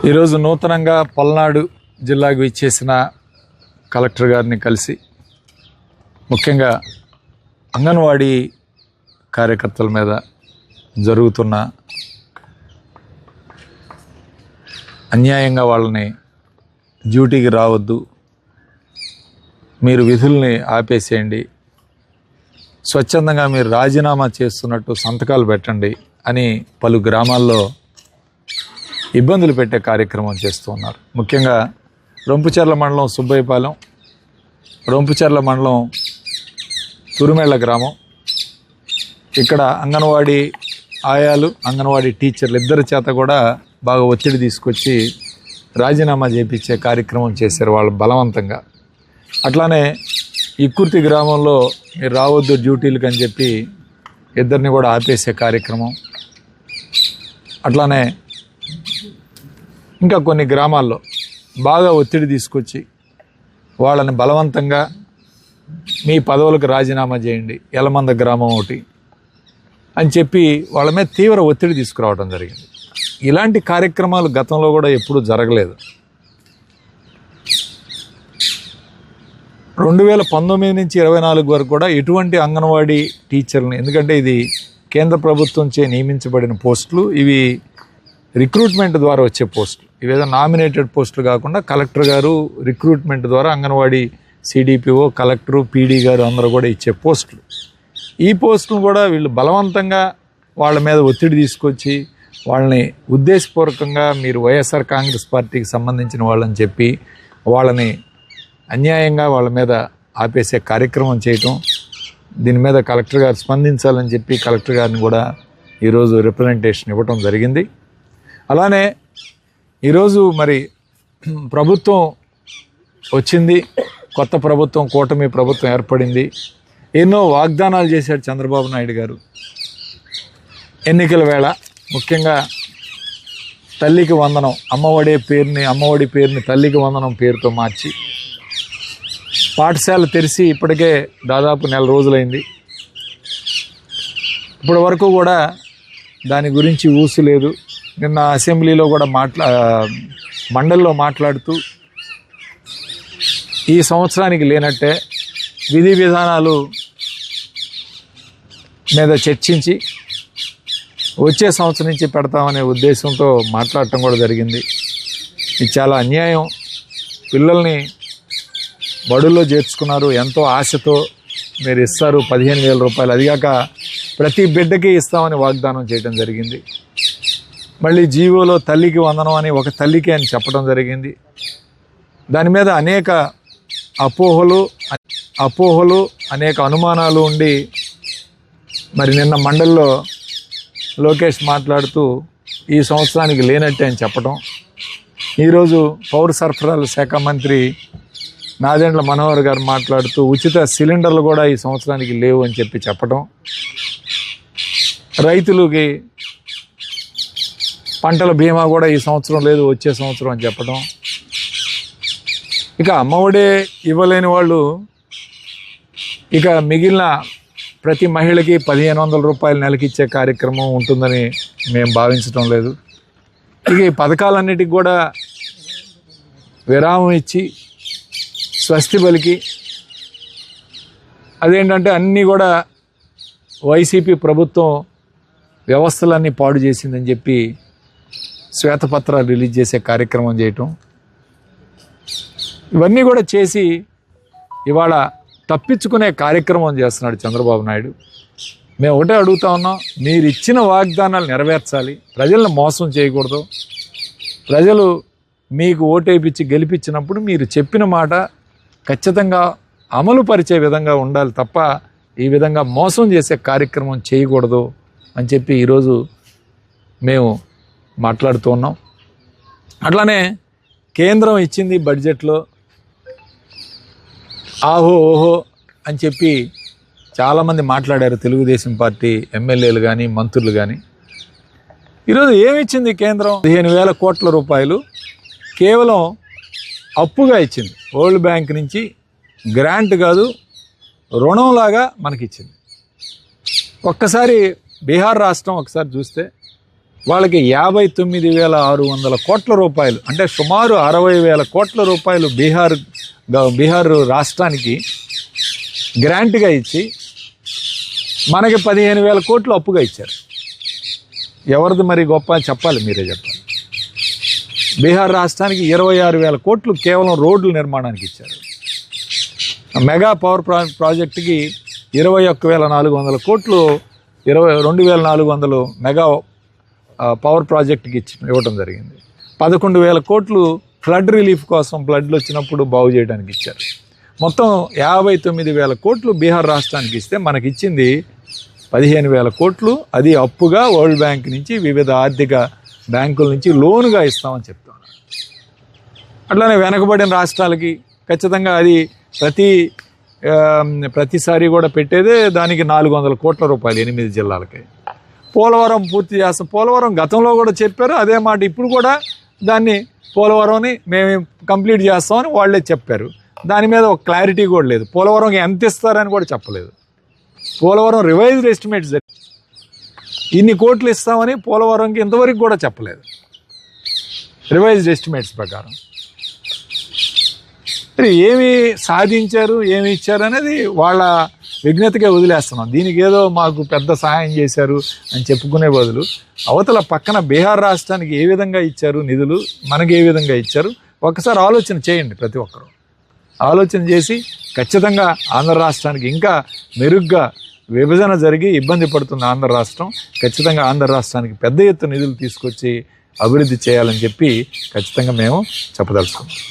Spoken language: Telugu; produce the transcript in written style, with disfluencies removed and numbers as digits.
ఈరోజు నూతనంగా పల్నాడు జిల్లాకు విచ్చేసిన కలెక్టర్ గారిని కలిసి ముఖ్యంగా అంగన్వాడీ కార్యకర్తల మీద జరుగుతున్న అన్యాయంగా వాళ్ళని డ్యూటీకి రావద్దు, మీరు విధుల్ని ఆపేసేయండి, స్వచ్ఛందంగా మీరు రాజీనామా చేస్తున్నట్టు సంతకాలు పెట్టండి అని పలు గ్రామాల్లో ఇబ్బందులు పెట్టే కార్యక్రమం చేస్తూ ఉన్నారు. ముఖ్యంగా రొంపుచెర్ల మండలం సుబ్బయ్యపాలెం, రొంపుచెర్ల మండలం తురుమేళ్ల గ్రామం, ఇక్కడ అంగన్వాడీ ఆయాలు, అంగన్వాడీ టీచర్లు ఇద్దరి చేత కూడా బాగా ఒత్తిడి తీసుకొచ్చి రాజీనామా చేయించే కార్యక్రమం చేశారు వాళ్ళు బలవంతంగా. అట్లానే ఇక్కుర్తి గ్రామంలో మీరు రావద్దు డ్యూటీలకు అని చెప్పి ఇద్దరిని కూడా ఆపేసే కార్యక్రమం. అట్లానే ఇంకా కొన్ని గ్రామాల్లో బాగా ఒత్తిడి తీసుకొచ్చి వాళ్ళని బలవంతంగా మీ పదవులకు రాజీనామా చేయండి, ఎలమంద గ్రామం ఒకటి అని చెప్పి వాళ్ళ మీద తీవ్ర ఒత్తిడి తీసుకురావడం జరిగింది. ఇలాంటి కార్యక్రమాలు గతంలో కూడా ఎప్పుడూ జరగలేదు. 2019 నుంచి 24 వరకు కూడా ఎటువంటి అంగన్వాడీ టీచర్ని, ఎందుకంటే ఇది కేంద్ర ప్రభుత్వంచే నియమించబడిన పోస్టులు, ఇవి రిక్రూట్మెంట్ ద్వారా వచ్చే పోస్టులు, ఇవేదో నామినేటెడ్ పోస్టులు కాకుండా కలెక్టర్ గారు రిక్రూట్మెంట్ ద్వారా అంగన్వాడీ సిడిపిఓ, కలెక్టరు, పీడీ గారు అందరూ కూడా ఇచ్చే పోస్టులు. ఈ పోస్టులు కూడా వీళ్ళు బలవంతంగా వాళ్ళ మీద ఒత్తిడి తీసుకొచ్చి వాళ్ళని ఉద్దేశపూర్వకంగా మీరు వైఎస్ఆర్ కాంగ్రెస్ పార్టీకి సంబంధించిన వాళ్ళని చెప్పి వాళ్ళని అన్యాయంగా వాళ్ళ మీద ఆపేసే కార్యక్రమం చేయటం, దీని మీద కలెక్టర్ గారు స్పందించాలని చెప్పి కలెక్టర్ గారిని కూడా ఈరోజు రిప్రజెంటేషన్ ఇవ్వటం జరిగింది. అలానే ఈరోజు మరి ప్రభుత్వం వచ్చింది, కొత్త ప్రభుత్వం, కూటమి ప్రభుత్వం ఏర్పడింది. ఎన్నో వాగ్దానాలు చేశాడు చంద్రబాబు నాయుడు గారు ఎన్నికల వేళ. ముఖ్యంగా తల్లికి వందనం, అమ్మఒడి పేరుని తల్లికి వందనం పేరుతో మార్చి పాఠశాల తెరిచి ఇప్పటికే దాదాపు 1 నెల రోజులైంది. ఇప్పటి వరకు కూడా దాని గురించి ఊసు లేదు. నిన్న అసెంబ్లీలో కూడా మండలిలో మాట్లాడుతూ ఈ సంవత్సరానికి లేనట్టే విధి విధానాలు మీద చర్చించి వచ్చే సంవత్సరం నుంచి పెడతామనే ఉద్దేశంతో మాట్లాడటం కూడా జరిగింది. ఇది చాలా అన్యాయం. పిల్లల్ని బడుల్లో చేర్చుకున్నారు, ఎంతో ఆశతో మీరు ఇస్తారు 15,000 రూపాయలు, అదిగాక ప్రతి బిడ్డకి ఇస్తామని వాగ్దానం చేయడం జరిగింది. మళ్ళీ జీవోలో తల్లికి వందనం అని ఒక తల్లికి అని చెప్పడం జరిగింది. దాని మీద అనేక అపోహలు అనేక అనుమానాలు ఉండి మరి నిన్న మండలిలో లోకేష్ మాట్లాడుతూ ఈ సంవత్సరానికి లేనట్టే అని చెప్పడం, ఈరోజు పౌర సరఫరాల శాఖ మంత్రి నాదెండ్ల మనోహర్ గారు మాట్లాడుతూ ఉచిత సిలిండర్లు కూడా ఈ సంవత్సరానికి లేవు అని చెప్పి చెప్పడం, రైతులకి పంటల బీమా కూడా ఈ సంవత్సరం లేదు, వచ్చే సంవత్సరం అని చెప్పడం, ఇక అమ్మఒడే ఇవ్వలేని వాళ్ళు ఇక మిగిలిన ప్రతి మహిళకి 1,500 రూపాయలు నెలకి ఇచ్చే కార్యక్రమం ఉంటుందని మేము భావించడం లేదు. ఇక ఈ పథకాలన్నిటికి కూడా విరామం ఇచ్చి స్వస్తి పలికి, అదేంటంటే అన్నీ కూడా వైసీపీ ప్రభుత్వం వ్యవస్థలన్నీ పాడు చేసిందని చెప్పి శ్వేతపత్రాలు రిలీజ్ చేసే కార్యక్రమం చేయటం, ఇవన్నీ కూడా చేసి ఇవాళ తప్పించుకునే కార్యక్రమం చేస్తున్నాడు చంద్రబాబు నాయుడు. మేము ఒకటే అడుగుతా ఉన్నాం, మీరు ఇచ్చిన వాగ్దానాలు నెరవేర్చాలి, ప్రజలను మోసం చేయకూడదు. ప్రజలు మీకు ఓటేపించి గెలిపించినప్పుడు మీరు చెప్పిన మాట ఖచ్చితంగా అమలు పరిచే విధంగా ఉండాలి తప్ప ఈ విధంగా మోసం చేసే కార్యక్రమం చేయకూడదు అని చెప్పి ఈరోజు మేము మాట్లాడుతూ ఉన్నాం. అట్లానే కేంద్రం ఇచ్చింది బడ్జెట్లో ఆహో ఓహో అని చెప్పి చాలామంది మాట్లాడారు, తెలుగుదేశం పార్టీ ఎమ్మెల్యేలు కానీ మంత్రులు కానీ. ఈరోజు ఏమిచ్చింది కేంద్రం? 15,000 కోట్ల రూపాయలు కేవలం అప్పుగా ఇచ్చింది. వరల్డ్ బ్యాంక్ నుంచి గ్రాంట్ కాదు, రుణంలాగా మనకిచ్చింది. ఒక్కసారి బీహార్ రాష్ట్రం ఒకసారి చూస్తే వాళ్ళకి 59,600 కోట్ల రూపాయలు, అంటే సుమారు 60,000 కోట్ల రూపాయలు బీహార్ రాష్ట్రానికి గ్రాంట్గా ఇచ్చి మనకి 15,000 కోట్లు అప్పుగా ఇచ్చారు. ఎవరిది మరి గొప్ప చెప్పాలి, మీరే చెప్పాలి. బీహార్ రాష్ట్రానికి 26,000 కోట్లు కేవలం రోడ్ల నిర్మాణానికి ఇచ్చారు. మెగా పవర్ ప్రాజెక్టుకి 21,400 కోట్లు, 22,400 మెగా పవర్ ప్రాజెక్టుకి ఇవ్వడం జరిగింది. 11,000 కోట్లు ఫ్లడ్ రిలీఫ్ కోసం, ఫ్లడ్లు వచ్చినప్పుడు బాగు చేయడానికి ఇచ్చారు. మొత్తం 59,000 కోట్లు బీహార్ రాష్ట్రానికి ఇస్తే మనకిచ్చింది 15,000 కోట్లు. అది అప్పుగా వరల్డ్ బ్యాంక్ నుంచి, వివిధ ఆర్థిక బ్యాంకుల నుంచి లోనుగా ఇస్తామని చెప్తున్నారు. అట్లానే వెనకబడిన రాష్ట్రాలకి ఖచ్చితంగా అది ప్రతిసారి కూడా పెట్టేదే దానికి 400 కోట్ల రూపాయలు 8 జిల్లాలకి. పోలవరం పూర్తి చేస్తాం. పోలవరం గతంలో కూడా చెప్పారు అదే మాట, ఇప్పుడు కూడా దాన్ని పోలవరంని మేము కంప్లీట్ చేస్తామని వాళ్ళే చెప్పారు. దాని మీద ఒక క్లారిటీ కూడా లేదు. పోలవరంకి ఎంత ఇస్తారని కూడా చెప్పలేదు. పోలవరం రివైజ్డ్ ఎస్టిమేట్స్ ఇన్ని కోట్లు ఇస్తామని పోలవరంకి ఇంతవరకు కూడా చెప్పలేదు, రివైజ్డ్ ఎస్టిమేట్స్ ప్రకారం. ఏమి సాధించారు, ఏమి ఇచ్చారు అనేది వాళ్ళ విజ్ఞతగా వదిలేస్తున్నాం. దీనికి ఏదో మాకు పెద్ద సహాయం చేశారు అని చెప్పుకునే బదులు అవతల పక్కన బీహార్ రాష్ట్రానికి ఏ విధంగా ఇచ్చారు నిధులు, మనకి ఏ విధంగా ఇచ్చారు ఒకసారి ఆలోచన చేయండి. ప్రతి ఒక్కరూ ఆలోచన చేసి ఖచ్చితంగా ఆంధ్ర రాష్ట్రానికి ఇంకా మెరుగ్గా విభజన జరిగి ఇబ్బంది పడుతున్న ఆంధ్ర రాష్ట్రం, ఖచ్చితంగా ఆంధ్ర రాష్ట్రానికి పెద్ద ఎత్తున నిధులు తీసుకొచ్చి అభివృద్ధి చేయాలని చెప్పి ఖచ్చితంగా మేము చెప్పదలుచుకున్నాం.